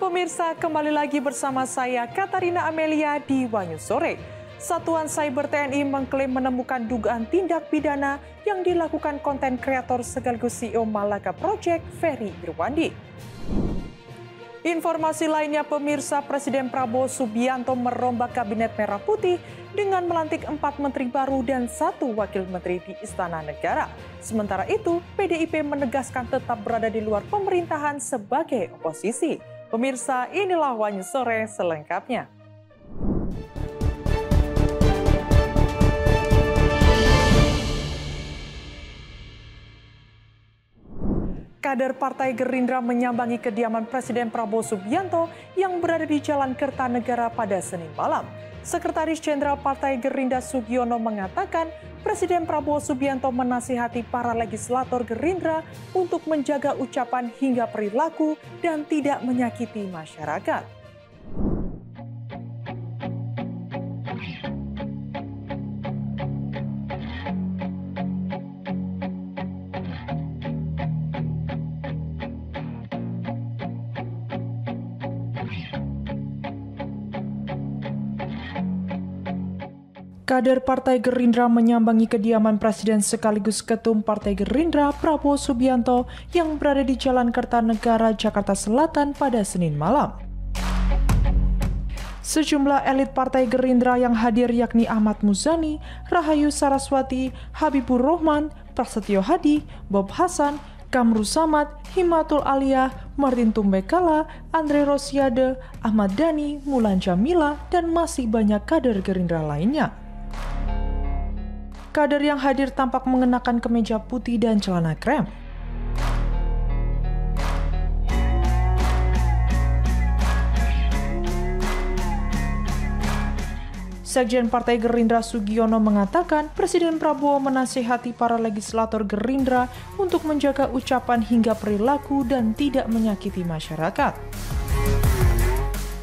pemirsa, kembali lagi bersama saya Katarina Amelia di Wanyu Sore. Satuan Cyber TNI mengklaim menemukan dugaan tindak pidana yang dilakukan konten kreator sekaligus CEO Malaga Project, Ferry Irwandi. Informasi lainnya pemirsa, Presiden Prabowo Subianto merombak Kabinet Merah Putih dengan melantik 4 menteri baru dan 1 wakil menteri di Istana Negara. Sementara itu, PDIP menegaskan tetap berada di luar pemerintahan sebagai oposisi. Pemirsa, inilah Wanyu Sore selengkapnya. Kader Partai Gerindra menyambangi kediaman Presiden Prabowo Subianto yang berada di Jalan Kertanegara pada Senin malam. Sekretaris Jenderal Partai Gerindra Sugiono mengatakan Presiden Prabowo Subianto menasihati para legislator Gerindra untuk menjaga ucapan hingga perilaku dan tidak menyakiti masyarakat. Kader Partai Gerindra menyambangi kediaman Presiden sekaligus Ketum Partai Gerindra Prabowo Subianto yang berada di Jalan Kertanegara, Jakarta Selatan pada Senin malam. Sejumlah elit Partai Gerindra yang hadir yakni Ahmad Muzani, Rahayu Saraswati, Habibur Rahman, Prasetyo Hadi, Bob Hasan, Kamru Samad, Himatul Aliyah, Martin Tumbekala, Andre Rosiade, Ahmad Dhani, Mulan Jamila, dan masih banyak kader Gerindra lainnya. Kader yang hadir tampak mengenakan kemeja putih dan celana krem. Sekjen Partai Gerindra Sugiono mengatakan Presiden Prabowo menasihati para legislator Gerindra untuk menjaga ucapan hingga perilaku dan tidak menyakiti masyarakat.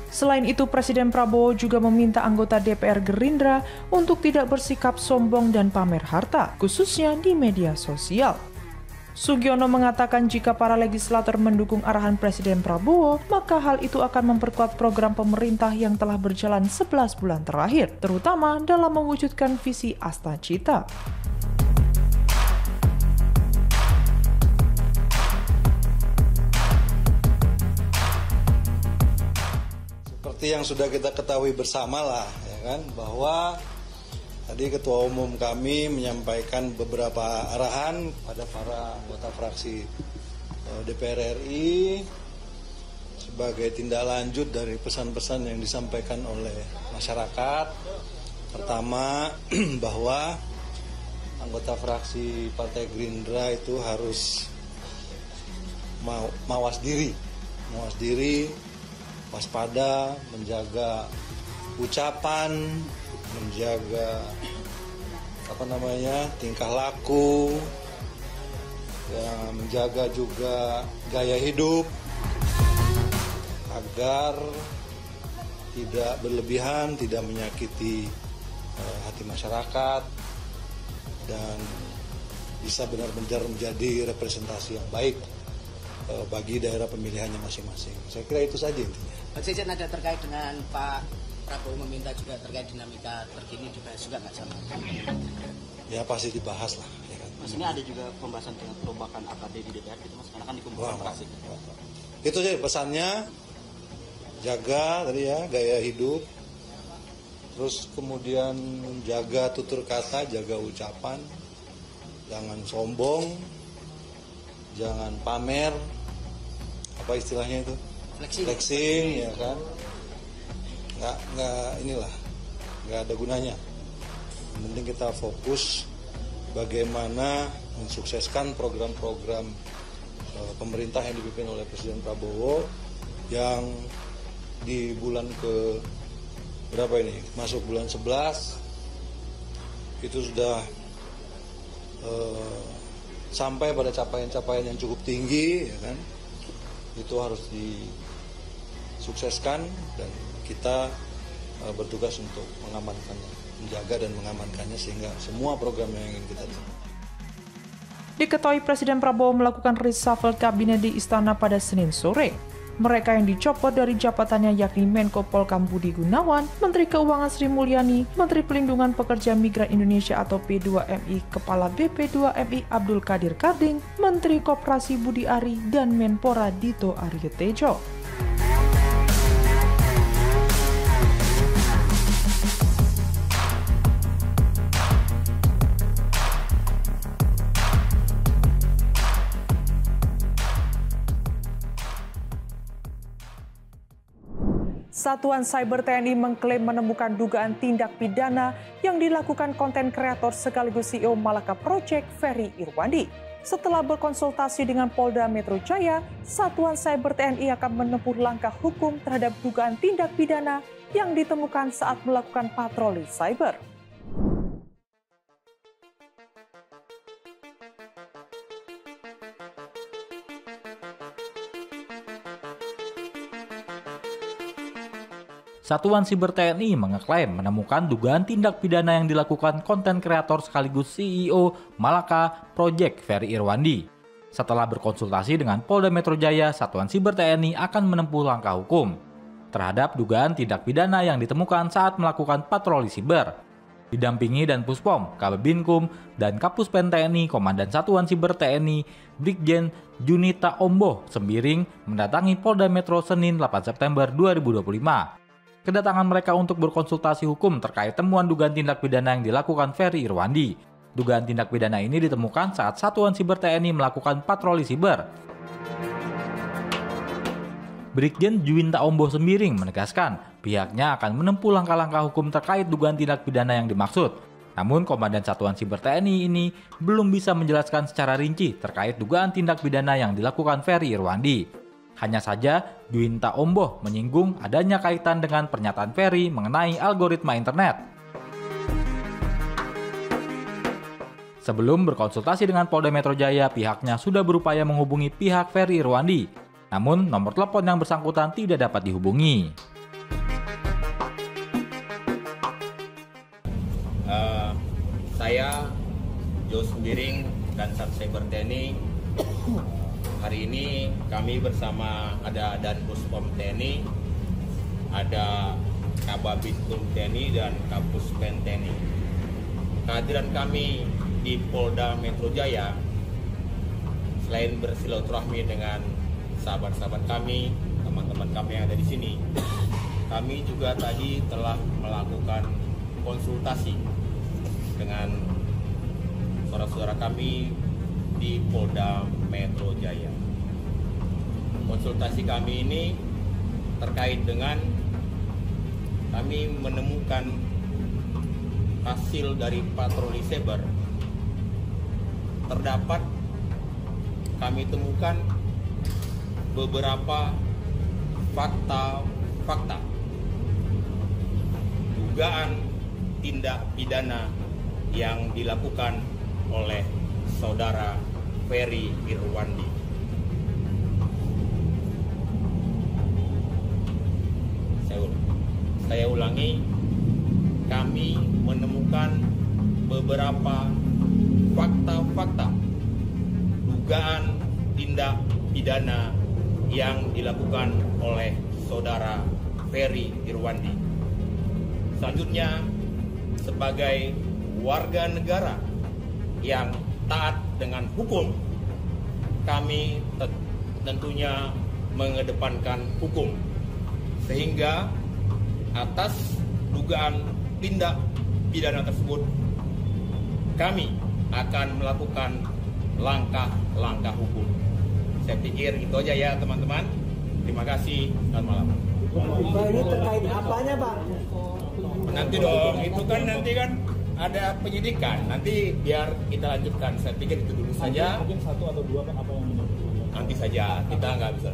Selain itu, Presiden Prabowo juga meminta anggota DPR Gerindra untuk tidak bersikap sombong dan pamer harta, khususnya di media sosial. Sugiono mengatakan jika para legislator mendukung arahan Presiden Prabowo, maka hal itu akan memperkuat program pemerintah yang telah berjalan 11 bulan terakhir, terutama dalam mewujudkan visi Astacita. Seperti yang sudah kita ketahui bersama lah, ya kan, bahwa tadi Ketua Umum kami menyampaikan beberapa arahan pada para anggota fraksi DPR RI sebagai tindak lanjut dari pesan-pesan yang disampaikan oleh masyarakat. Pertama, bahwa anggota fraksi Partai Gerindra itu harus mawas diri, waspada, menjaga ucapan, menjaga tingkah laku, ya, menjaga juga gaya hidup agar tidak berlebihan, tidak menyakiti hati masyarakat dan bisa benar-benar menjadi representasi yang baik bagi daerah pemilihannya masing-masing. Saya kira itu saja intinya. Pak Sekjen, ada terkait dengan Pak Prabowo meminta juga terkait dinamika terkini juga nggak sama? Ya pasti dibahas lah. Ya kan? Mas, ini ada juga pembahasan dengan perombakan AKD di DPR gitu Mas, karena kan dikumpulkan fraksi. Itu saja pesannya, jaga tadi ya gaya hidup, terus kemudian jaga tutur kata, jaga ucapan, jangan sombong, jangan pamer, apa istilahnya itu? Flexing, ya kan? Nggak ada gunanya. Yang penting kita fokus bagaimana mensukseskan program-program pemerintah yang dipimpin oleh Presiden Prabowo yang di bulan masuk bulan 11 itu sudah sampai pada capaian-capaian yang cukup tinggi, ya kan? Itu harus disukseskan dan kita bertugas untuk mengamankannya, menjaga dan mengamankannya sehingga semua program yang ingin kita capai. Diketahui Presiden Prabowo melakukan reshuffle kabinet di Istana pada Senin sore. Mereka yang dicopot dari jabatannya yakni Menko Polkam Budi Gunawan, Menteri Keuangan Sri Mulyani, Menteri Pelindungan Pekerja Migran Indonesia atau P2MI, Kepala BP2MI Abdul Qadir Karding, Menteri Koperasi Budi Ari, dan Menpora Dito Aryo Tejo. Satuan Cyber TNI mengklaim menemukan dugaan tindak pidana yang dilakukan konten kreator sekaligus CEO Malaka Project Ferry Irwandi. Setelah berkonsultasi dengan Polda Metro Jaya, Satuan Cyber TNI akan menempuh langkah hukum terhadap dugaan tindak pidana yang ditemukan saat melakukan patroli cyber. Satuan Siber TNI mengeklaim menemukan dugaan tindak pidana yang dilakukan konten kreator sekaligus CEO Malaka Project Ferry Irwandi. Setelah berkonsultasi dengan Polda Metro Jaya, Satuan Siber TNI akan menempuh langkah hukum terhadap dugaan tindak pidana yang ditemukan saat melakukan patroli siber. Didampingi dan Puspom, Kabinkum, dan Kapuspen TNI, Komandan Satuan Siber TNI, Brigjen Junita Omboh Sembiring mendatangi Polda Metro Senin 8 September 2025. Kedatangan mereka untuk berkonsultasi hukum terkait temuan dugaan tindak pidana yang dilakukan Ferry Irwandi. Dugaan tindak pidana ini ditemukan saat Satuan Siber TNI melakukan patroli siber. Brigjen Junita Omboh Sembiring menegaskan pihaknya akan menempuh langkah-langkah hukum terkait dugaan tindak pidana yang dimaksud. Namun Komandan Satuan Siber TNI ini belum bisa menjelaskan secara rinci terkait dugaan tindak pidana yang dilakukan Ferry Irwandi. Hanya saja, Junita Omboh menyinggung adanya kaitan dengan pernyataan Ferry mengenai algoritma internet. Sebelum berkonsultasi dengan Polda Metro Jaya, pihaknya sudah berupaya menghubungi pihak Ferry Irwandi. Namun, nomor telepon yang bersangkutan tidak dapat dihubungi. Saya Jo Sembiring dan Sat Cyber TNI. Hari ini kami bersama ada Danpuspom TNI, ada Kabinkum TNI dan Kapuspen TNI. Kehadiran kami di Polda Metro Jaya selain bersilaturahmi dengan sahabat-sahabat kami, teman-teman kami yang ada di sini, kami juga tadi telah melakukan konsultasi dengan saudara-saudara kami di Polda Metro Jaya. Konsultasi kami ini terkait dengan kami menemukan hasil dari patroli cyber. Terdapat kami temukan beberapa fakta dugaan tindak pidana yang dilakukan oleh saudara Ferry Irwandi. Saya ulangi, kami menemukan beberapa fakta dugaan tindak pidana yang dilakukan oleh saudara Ferry Irwandi. Selanjutnya, sebagai warga negara yang taat dengan hukum, kami tentunya mengedepankan hukum, sehingga atas dugaan tindak pidana tersebut kami akan melakukan langkah-langkah hukum. Saya pikir itu aja ya teman-teman. Terima kasih, selamat malam. Pak, ini terkait apanya Pak? Nanti dong, itu kan nanti kan ada penyidikan, nanti biar kita lanjutkan. Saya pikir itu dulu saja. Mungkin satu atau dua Pak, apa yang menurut? Nanti saja, kita nggak bisa.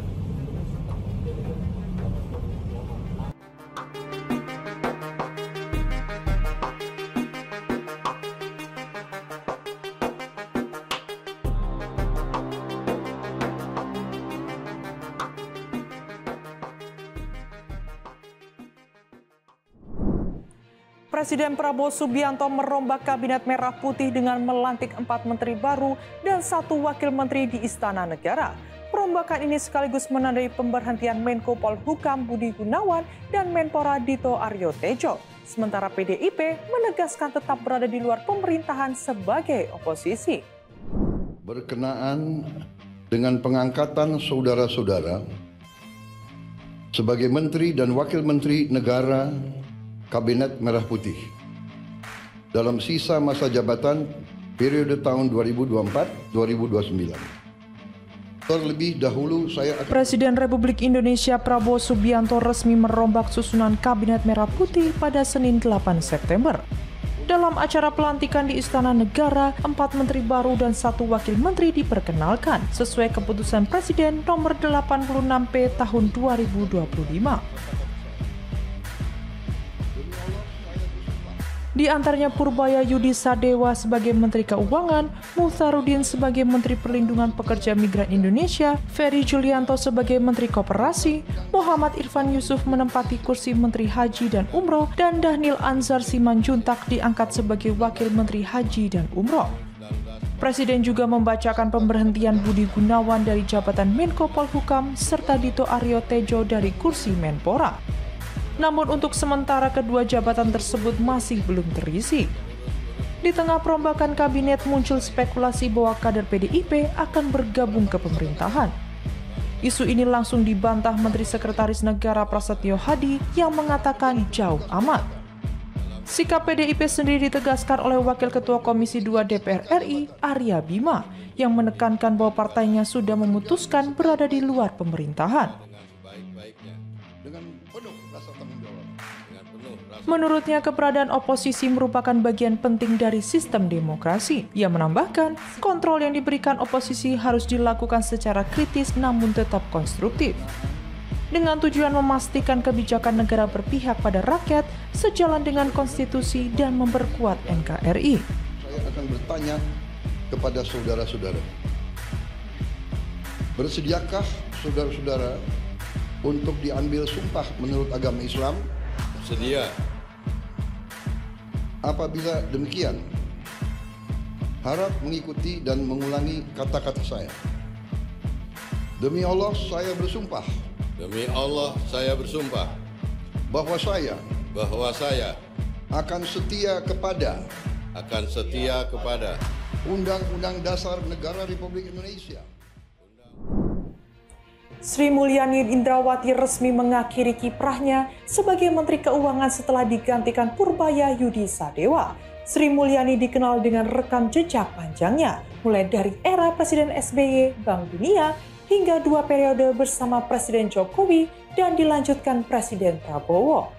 Presiden Prabowo Subianto merombak Kabinet Merah Putih dengan melantik 4 menteri baru dan 1 wakil menteri di Istana Negara. Perombakan ini sekaligus menandai pemberhentian Menko Polhukam Budi Gunawan dan Menpora Dito Aryo Tejo. Sementara PDIP menegaskan tetap berada di luar pemerintahan sebagai oposisi. Berkenaan dengan pengangkatan saudara-saudara sebagai Menteri dan Wakil Menteri Negara Kabinet Merah Putih dalam sisa masa jabatan periode tahun 2024-2029. Terlebih dahulu Presiden Republik Indonesia Prabowo Subianto resmi merombak susunan Kabinet Merah Putih pada Senin 8 September. Dalam acara pelantikan di Istana Negara, 4 menteri baru dan 1 wakil menteri diperkenalkan sesuai keputusan Presiden nomor 86P tahun 2025. Di antaranya Purbaya Yudi Sadewa sebagai Menteri Keuangan, Muhtarudin sebagai Menteri Perlindungan Pekerja Migran Indonesia, Ferry Julianto sebagai Menteri Koperasi, Muhammad Irfan Yusuf menempati kursi Menteri Haji dan Umroh, dan Dhanil Anzar Simanjuntak diangkat sebagai Wakil Menteri Haji dan Umroh. Presiden juga membacakan pemberhentian Budi Gunawan dari jabatan Menko Polhukam serta Dito Aryo Tejo dari kursi Menpora. Namun untuk sementara kedua jabatan tersebut masih belum terisi. Di tengah perombakan kabinet muncul spekulasi bahwa kader PDIP akan bergabung ke pemerintahan. Isu ini langsung dibantah Menteri Sekretaris Negara Prasetyo Hadi yang mengatakan jauh amat. Sikap PDIP sendiri ditegaskan oleh Wakil Ketua Komisi 2 DPR RI, Arya Bima, yang menekankan bahwa partainya sudah memutuskan berada di luar pemerintahan. Menurutnya, keberadaan oposisi merupakan bagian penting dari sistem demokrasi. Ia menambahkan, kontrol yang diberikan oposisi harus dilakukan secara kritis namun tetap konstruktif. Dengan tujuan memastikan kebijakan negara berpihak pada rakyat sejalan dengan konstitusi dan memperkuat NKRI. Saya akan bertanya kepada saudara-saudara, bersediakah saudara-saudara untuk diambil sumpah menurut agama Islam? Sedia. Apabila demikian, harap mengikuti dan mengulangi kata-kata saya. Demi Allah, saya bersumpah. Demi Allah, saya bersumpah. Bahwa saya akan setia kepada Undang-Undang Dasar Negara Republik Indonesia. Sri Mulyani Indrawati resmi mengakhiri kiprahnya sebagai Menteri Keuangan setelah digantikan Purbaya Yudi Sadewa. Sri Mulyani dikenal dengan rekam jejak panjangnya, mulai dari era Presiden SBY, Bank Dunia, hingga 2 periode bersama Presiden Jokowi dan dilanjutkan Presiden Prabowo.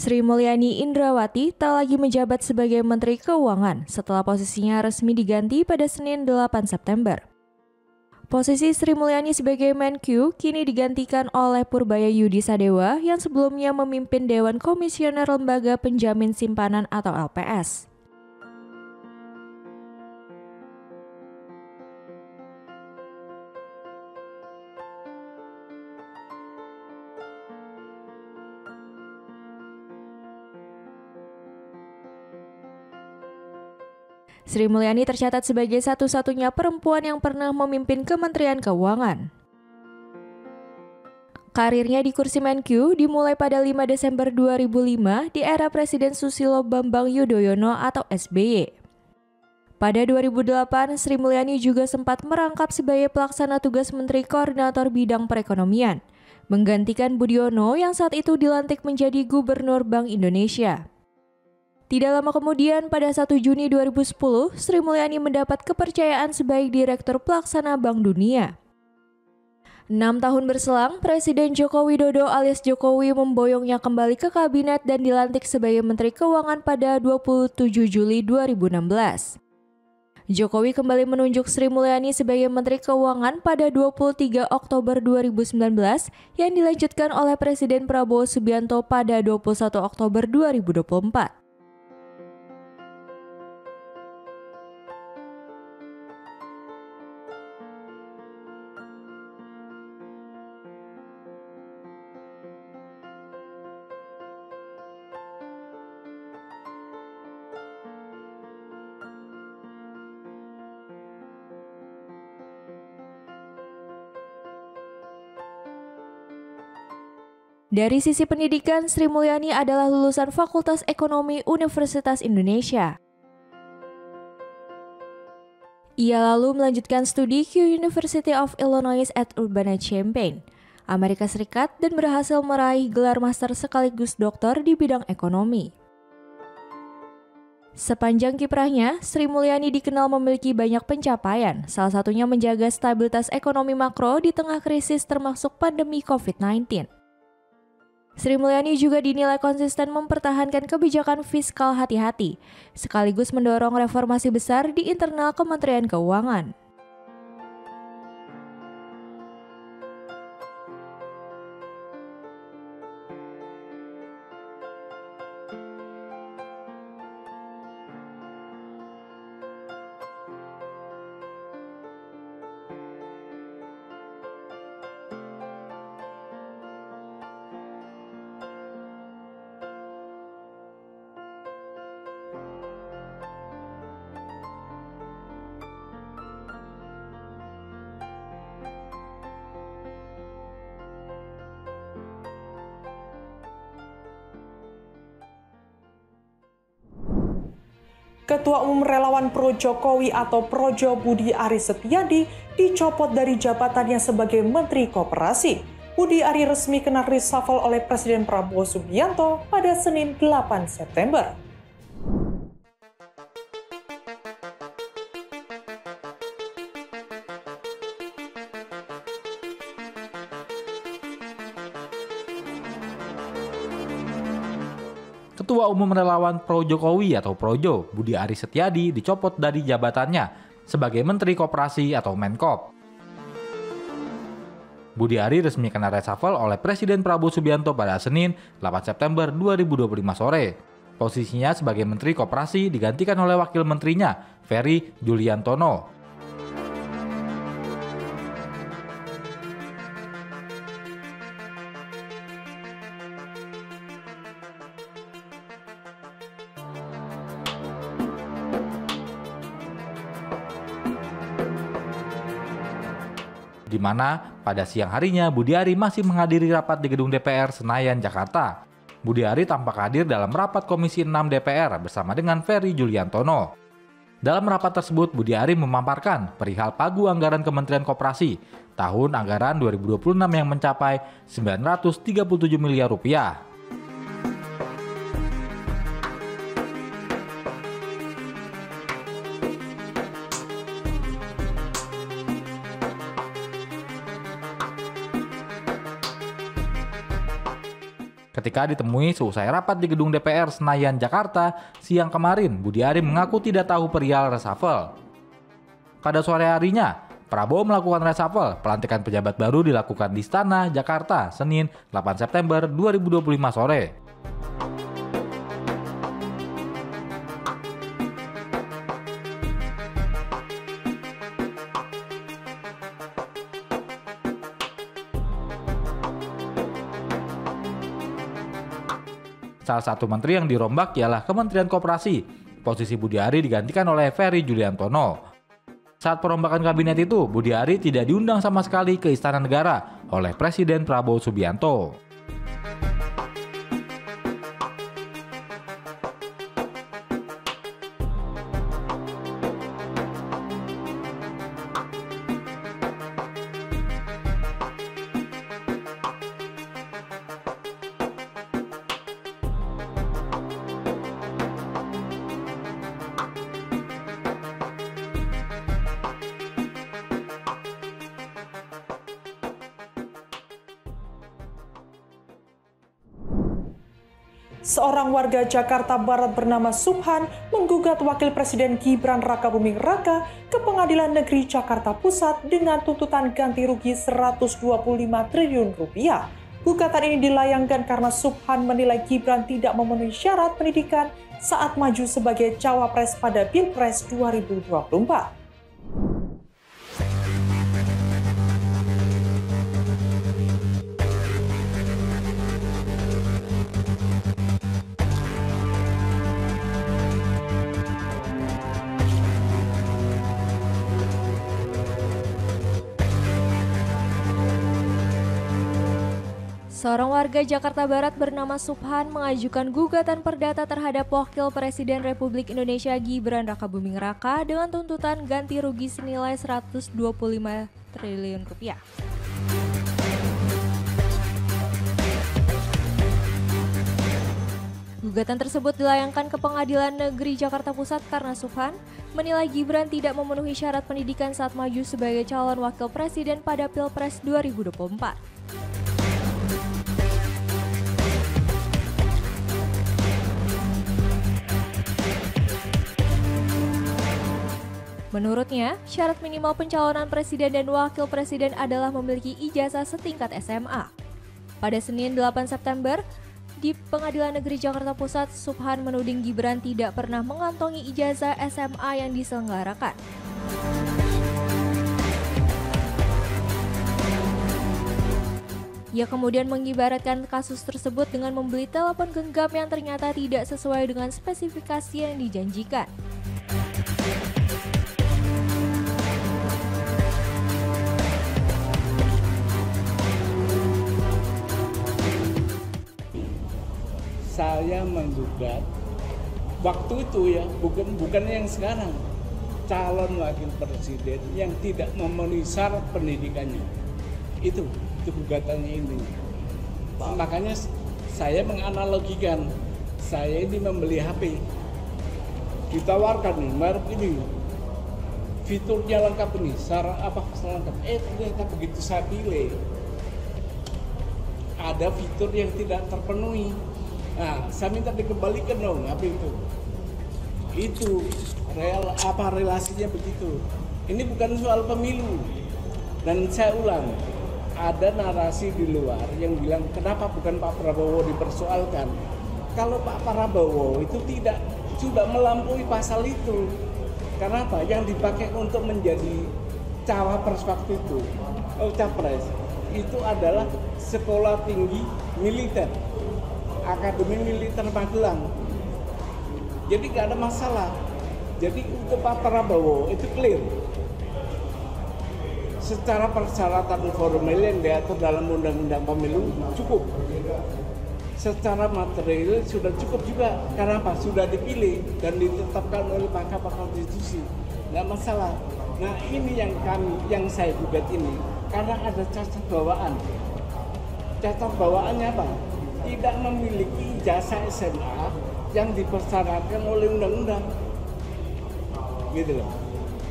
Sri Mulyani Indrawati tak lagi menjabat sebagai Menteri Keuangan setelah posisinya resmi diganti pada Senin 8 September. Posisi Sri Mulyani sebagai Menq kini digantikan oleh Purbaya Yudi Sadewa yang sebelumnya memimpin Dewan Komisioner Lembaga Penjamin Simpanan atau LPS. Sri Mulyani tercatat sebagai satu-satunya perempuan yang pernah memimpin Kementerian Keuangan. Karirnya di kursi Menq dimulai pada 5 Desember 2005 di era Presiden Susilo Bambang Yudhoyono atau SBY. Pada 2008, Sri Mulyani juga sempat merangkap sebagai pelaksana tugas Menteri Koordinator Bidang Perekonomian, menggantikan Budiono yang saat itu dilantik menjadi Gubernur Bank Indonesia. Tidak lama kemudian, pada 1 Juni 2010, Sri Mulyani mendapat kepercayaan sebagai Direktur Pelaksana Bank Dunia. 6 tahun berselang, Presiden Joko Widodo alias Jokowi memboyongnya kembali ke kabinet dan dilantik sebagai Menteri Keuangan pada 27 Juli 2016. Jokowi kembali menunjuk Sri Mulyani sebagai Menteri Keuangan pada 23 Oktober 2019 yang dilanjutkan oleh Presiden Prabowo Subianto pada 21 Oktober 2024. Dari sisi pendidikan, Sri Mulyani adalah lulusan Fakultas Ekonomi Universitas Indonesia. Ia lalu melanjutkan studi ke University of Illinois at Urbana-Champaign, Amerika Serikat, dan berhasil meraih gelar master sekaligus doktor di bidang ekonomi. Sepanjang kiprahnya, Sri Mulyani dikenal memiliki banyak pencapaian, salah satunya menjaga stabilitas ekonomi makro di tengah krisis termasuk pandemi COVID-19. Sri Mulyani juga dinilai konsisten mempertahankan kebijakan fiskal hati-hati, sekaligus mendorong reformasi besar di internal Kementerian Keuangan. Ketua Umum Relawan Pro Jokowi atau Projo Budi Aris Setiadi dicopot dari jabatannya sebagai Menteri Koperasi. Budi Ari resmi kena reshuffle oleh Presiden Prabowo Subianto pada Senin 8 September. Ketua Umum Relawan Pro Jokowi atau Projo, Budi Aris Setiadi dicopot dari jabatannya sebagai Menteri Koperasi atau Menkop. Budi Ari resmi kena reshuffle oleh Presiden Prabowo Subianto pada Senin 8 September 2025 sore. Posisinya sebagai Menteri Koperasi digantikan oleh Wakil Menterinya, Ferry Juliantono. Di mana pada siang harinya Budi Ari masih menghadiri rapat di gedung DPR Senayan, Jakarta. Budi Ari tampak hadir dalam rapat Komisi 6 DPR bersama dengan Ferry Juliantono. Dalam rapat tersebut, Budi Ari memaparkan perihal pagu anggaran Kementerian Koperasi tahun anggaran 2026 yang mencapai 937 miliar rupiah. Ketika ditemui seusai rapat di gedung DPR Senayan, Jakarta, siang kemarin, Budi Ari mengaku tidak tahu perihal reshuffle. Pada sore harinya, Prabowo melakukan reshuffle. Pelantikan pejabat baru dilakukan di Istana, Jakarta, Senin 8 September 2025 sore. Salah satu menteri yang dirombak ialah Kementerian Koperasi. Posisi Budi Ari digantikan oleh Ferry Juliantono. Saat perombakan kabinet itu, Budi Ari tidak diundang sama sekali ke Istana Negara oleh Presiden Prabowo Subianto. Seorang warga Jakarta Barat bernama Subhan menggugat Wakil Presiden Gibran Rakabuming Raka ke Pengadilan Negeri Jakarta Pusat dengan tuntutan ganti rugi 125 triliun rupiah. Gugatan ini dilayangkan karena Subhan menilai Gibran tidak memenuhi syarat pendidikan saat maju sebagai cawapres pada Pilpres 2024. Seorang warga Jakarta Barat bernama Subhan mengajukan gugatan perdata terhadap Wakil Presiden Republik Indonesia Gibran Rakabuming Raka dengan tuntutan ganti rugi senilai 125 triliun rupiah. Gugatan tersebut dilayangkan ke Pengadilan Negeri Jakarta Pusat karena Subhan menilai Gibran tidak memenuhi syarat pendidikan saat maju sebagai calon wakil presiden pada Pilpres 2024. Menurutnya, syarat minimal pencalonan presiden dan wakil presiden adalah memiliki ijazah setingkat SMA. Pada Senin 8 September, di Pengadilan Negeri Jakarta Pusat, Subhan menuding Gibran tidak pernah mengantongi ijazah SMA yang diselenggarakan. Ia kemudian mengibaratkan kasus tersebut dengan membeli telepon genggam yang ternyata tidak sesuai dengan spesifikasi yang dijanjikan. Saya menggugat waktu itu ya, bukan yang sekarang, calon wakil presiden yang tidak memenuhi syarat pendidikannya. Itu gugatannya ini. Makanya saya menganalogikan, saya ini membeli HP, ditawarkan nih, merek ini, fiturnya lengkap ini, syarat apa lengkap. Ternyata begitu saya pilih, ada fitur yang tidak terpenuhi. Nah, saya minta dikembalikan dong, apa itu? Itu relasinya begitu. Ini bukan soal pemilu. Dan saya ulang, ada narasi di luar yang bilang kenapa bukan Pak Prabowo dipersoalkan. Kalau Pak Prabowo itu tidak sudah melampaui pasal itu. Karena apa? Yang dipakai untuk menjadi cawapres waktu itu, capres, itu adalah sekolah tinggi militer. Akademi Militer Magelang. Jadi gak ada masalah. Jadi untuk Pak Prabowo itu clear. Secara persyaratan formal yang diatur dalam Undang-Undang Pemilu cukup. Secara material sudah cukup juga. Karena apa? Sudah dipilih dan ditetapkan oleh Mahkamah Konstitusi. Gak masalah. Nah ini yang saya gugat ini karena ada cacat bawaan. Cacat bawaannya apa? Tidak memiliki ijazah SMA yang dipersyaratkan oleh undang-undang, gitu loh.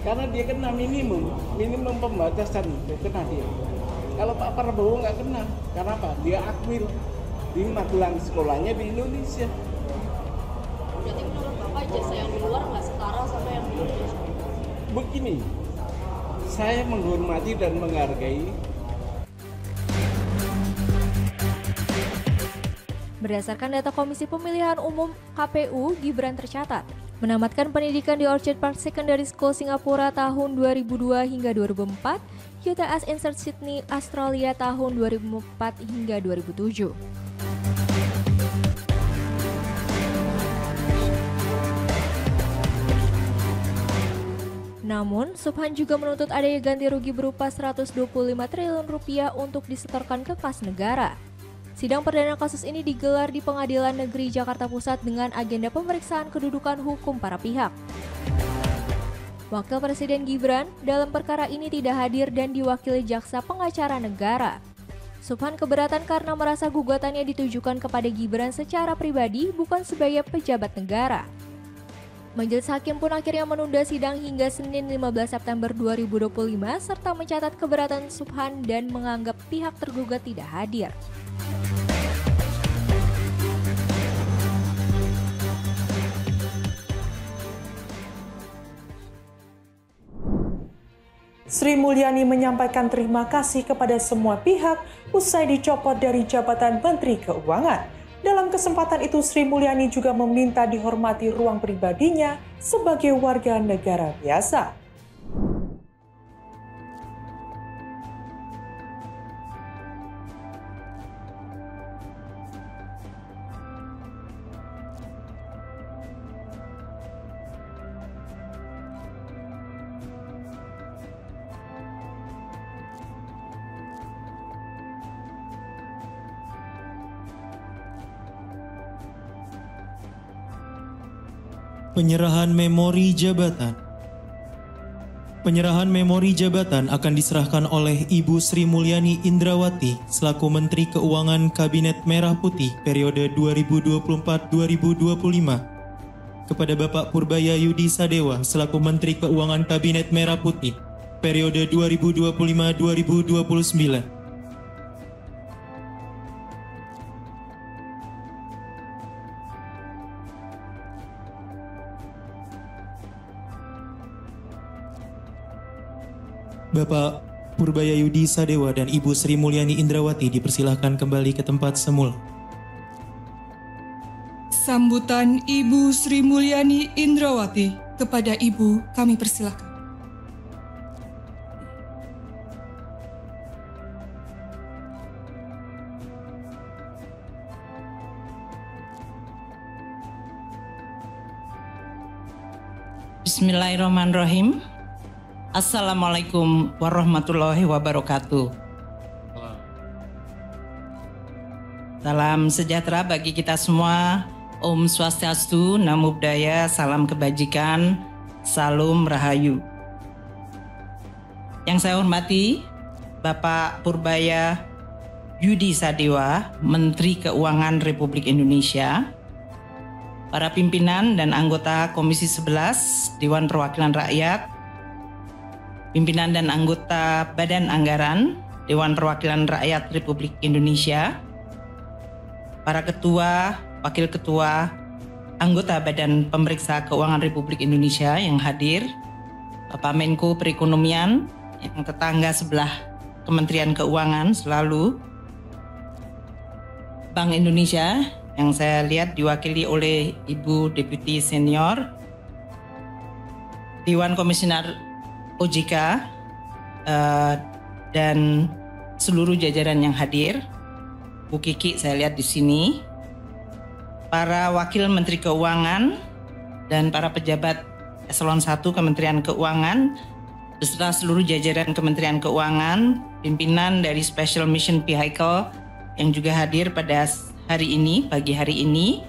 Karena dia kena minimum pembatasan itu kena dia. Kalau Pak Prabowo nggak kena, karena apa? Dia akmil di Magelang, sekolahnya di Indonesia. Berarti menurut Bapak ijazah yang di luar nggak setara sama yang di Indonesia? Begini, saya menghormati dan menghargai. Berdasarkan data Komisi Pemilihan Umum KPU, Gibran tercatat menamatkan pendidikan di Orchard Park Secondary School Singapura tahun 2002 hingga 2004, UTS Insert Sydney, Australia tahun 2004 hingga 2007. Namun, Subhan juga menuntut adanya ganti rugi berupa 125 triliun rupiah untuk disetorkan ke kas negara. Sidang perdana kasus ini digelar di Pengadilan Negeri Jakarta Pusat dengan agenda pemeriksaan kedudukan hukum para pihak. Wakil Presiden Gibran dalam perkara ini tidak hadir dan diwakili jaksa pengacara negara. Subhan keberatan karena merasa gugatannya ditujukan kepada Gibran secara pribadi bukan sebagai pejabat negara. Majelis Hakim pun akhirnya menunda sidang hingga Senin 15 September 2025 serta mencatat keberatan Subhan dan menganggap pihak tergugat tidak hadir. Sri Mulyani menyampaikan terima kasih kepada semua pihak usai dicopot dari jabatan Menteri Keuangan. Dalam kesempatan itu, Sri Mulyani juga meminta dihormati ruang pribadinya sebagai warga negara biasa. Penyerahan memori jabatan. Penyerahan memori jabatan akan diserahkan oleh Ibu Sri Mulyani Indrawati selaku Menteri Keuangan Kabinet Merah Putih periode 2024-2025 kepada Bapak Purbaya Yudi Sadewa selaku Menteri Keuangan Kabinet Merah Putih periode 2025-2029. Bapak Purbaya Yudi Sadewa dan Ibu Sri Mulyani Indrawati dipersilahkan kembali ke tempat semula. Sambutan Ibu Sri Mulyani Indrawati kepada Ibu kami persilahkan. Bismillahirrahmanirrahim. Assalamualaikum warahmatullahi wabarakatuh. Salam sejahtera bagi kita semua. Om Swastiastu, Namo Buddhaya, salam kebajikan, salam rahayu. Yang saya hormati Bapak Purbaya Yudi Sadewa, Menteri Keuangan Republik Indonesia, para pimpinan dan anggota Komisi 11 Dewan Perwakilan Rakyat, pimpinan dan anggota Badan Anggaran Dewan Perwakilan Rakyat Republik Indonesia, para ketua, wakil ketua, anggota Badan Pemeriksa Keuangan Republik Indonesia yang hadir, Bapak Menko Perekonomian yang tetangga sebelah Kementerian Keuangan selalu, Bank Indonesia yang saya lihat diwakili oleh Ibu Deputi Senior, Dewan Komisioner OJK, dan seluruh jajaran yang hadir, Bu Kiki saya lihat di sini, para Wakil Menteri Keuangan dan para pejabat Eselon 1 Kementerian Keuangan, beserta seluruh jajaran Kementerian Keuangan, pimpinan dari Special Mission Vehicle yang juga hadir pada hari ini, pagi hari ini,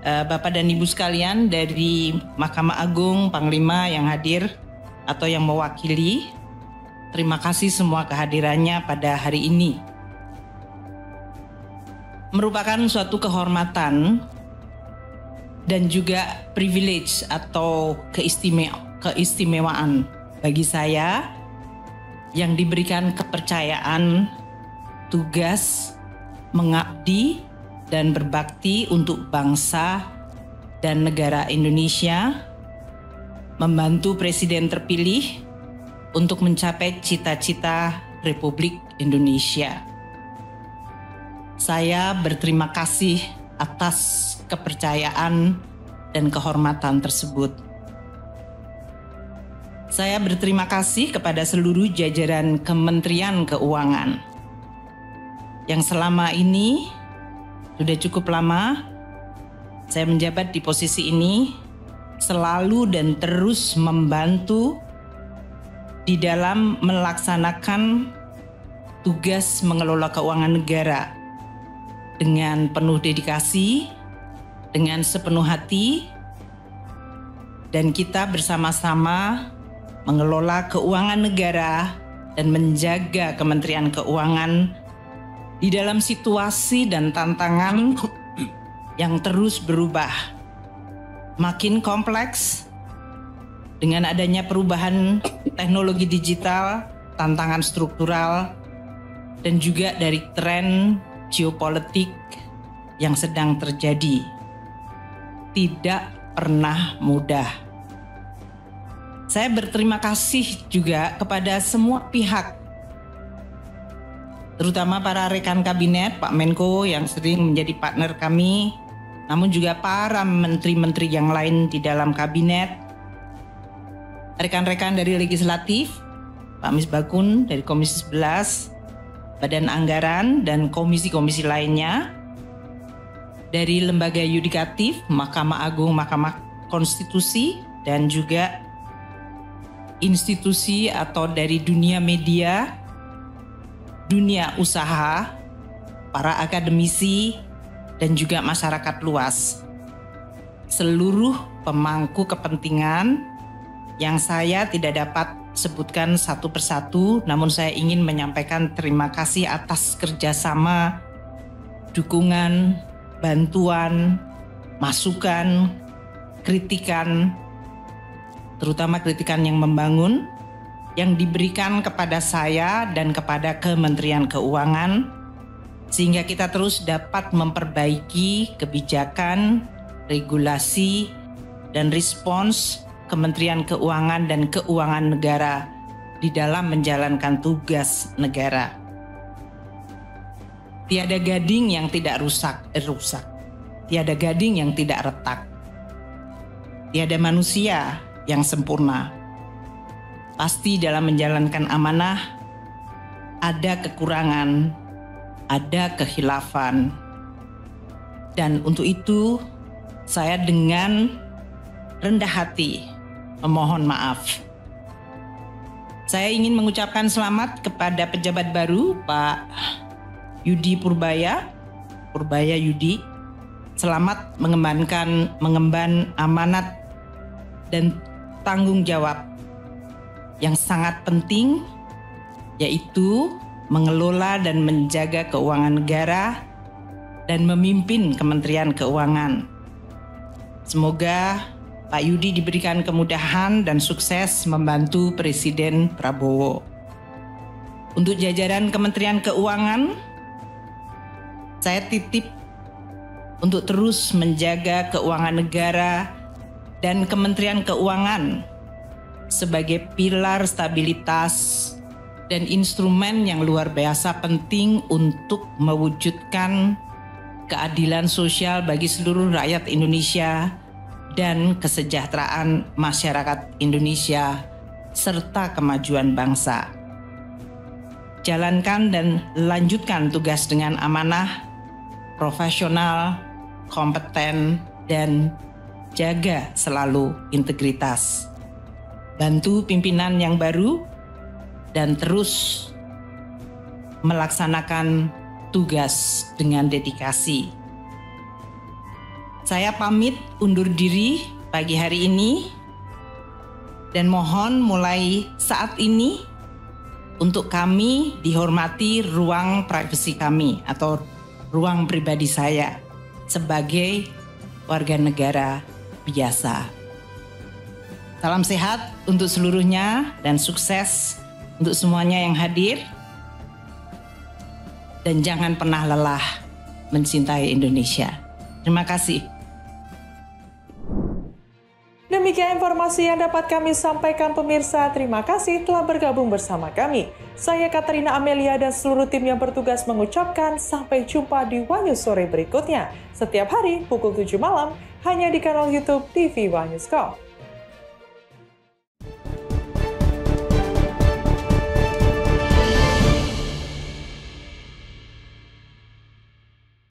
Bapak dan Ibu sekalian dari Mahkamah Agung, Panglima yang hadir atau yang mewakili, terima kasih semua kehadirannya pada hari ini. Merupakan suatu kehormatan dan juga privilege atau keistimewaan bagi saya yang diberikan kepercayaan tugas mengabdi dan berbakti untuk bangsa dan negara Indonesia, membantu Presiden terpilih untuk mencapai cita-cita Republik Indonesia. Saya berterima kasih atas kepercayaan dan kehormatan tersebut. Saya berterima kasih kepada seluruh jajaran Kementerian Keuangan yang selama ini sudah cukup lama saya menjabat di posisi ini, selalu dan terus membantu di dalam melaksanakan tugas mengelola keuangan negara dengan penuh dedikasi, dengan sepenuh hati, dan kita bersama-sama mengelola keuangan negara dan menjaga Kementerian Keuangan di dalam situasi dan tantangan yang terus berubah, makin kompleks dengan adanya perubahan teknologi digital, tantangan struktural, dan juga dari tren geopolitik yang sedang terjadi. Tidak pernah mudah. Saya berterima kasih juga kepada semua pihak, terutama para rekan kabinet, Pak Menko yang sering menjadi partner kami, namun juga para menteri-menteri yang lain di dalam kabinet, rekan-rekan dari legislatif, Pak Misbakun dari Komisi 11, Badan Anggaran dan komisi-komisi lainnya, dari lembaga yudikatif, Mahkamah Agung, Mahkamah Konstitusi, dan juga institusi atau dari dunia media, dunia usaha, para akademisi, dan juga masyarakat luas. seluruh pemangku kepentingan yang saya tidak dapat sebutkan satu persatu, namun saya ingin menyampaikan terima kasih atas kerjasama, dukungan, bantuan, masukan, kritikan, terutama kritikan yang membangun, yang diberikan kepada saya dan kepada Kementerian Keuangan, sehingga kita terus dapat memperbaiki kebijakan, regulasi, dan respons Kementerian Keuangan dan Keuangan Negara di dalam menjalankan tugas negara. Tiada gading yang tidak rusak. Tiada gading yang tidak retak. Tiada manusia yang sempurna. Pasti dalam menjalankan amanah ada kekurangan, ada kehilafan. Dan untuk itu saya dengan rendah hati memohon maaf. Saya ingin mengucapkan selamat kepada pejabat baru Pak Yudi Purbaya Yudi. Selamat mengemban amanat dan tanggung jawab yang sangat penting, yaitu mengelola dan menjaga keuangan negara dan memimpin Kementerian Keuangan. Semoga Pak Yudi diberikan kemudahan dan sukses membantu Presiden Prabowo. Untuk jajaran Kementerian Keuangan, saya titip untuk terus menjaga keuangan negara dan Kementerian Keuangan sebagai pilar stabilitas dan instrumen yang luar biasa penting untuk mewujudkan keadilan sosial bagi seluruh rakyat Indonesia dan kesejahteraan masyarakat Indonesia serta kemajuan bangsa. Jalankan dan lanjutkan tugas dengan amanah, profesional, kompeten, dan jaga selalu integritas. Bantu pimpinan yang baru dan terus melaksanakan tugas dengan dedikasi. Saya pamit undur diri pagi hari ini dan mohon mulai saat ini untuk kami dihormati ruang privasi kami atau ruang pribadi saya sebagai warga negara biasa. Salam sehat untuk seluruhnya dan sukses untuk semuanya yang hadir. Dan jangan pernah lelah mencintai Indonesia. Terima kasih. Demikian informasi yang dapat kami sampaikan pemirsa. Terima kasih telah bergabung bersama kami. Saya Katarina Amelia dan seluruh tim yang bertugas mengucapkan sampai jumpa di Wanyu Sore berikutnya. Setiap hari pukul 7 malam hanya di kanal YouTube TV Wanyusco.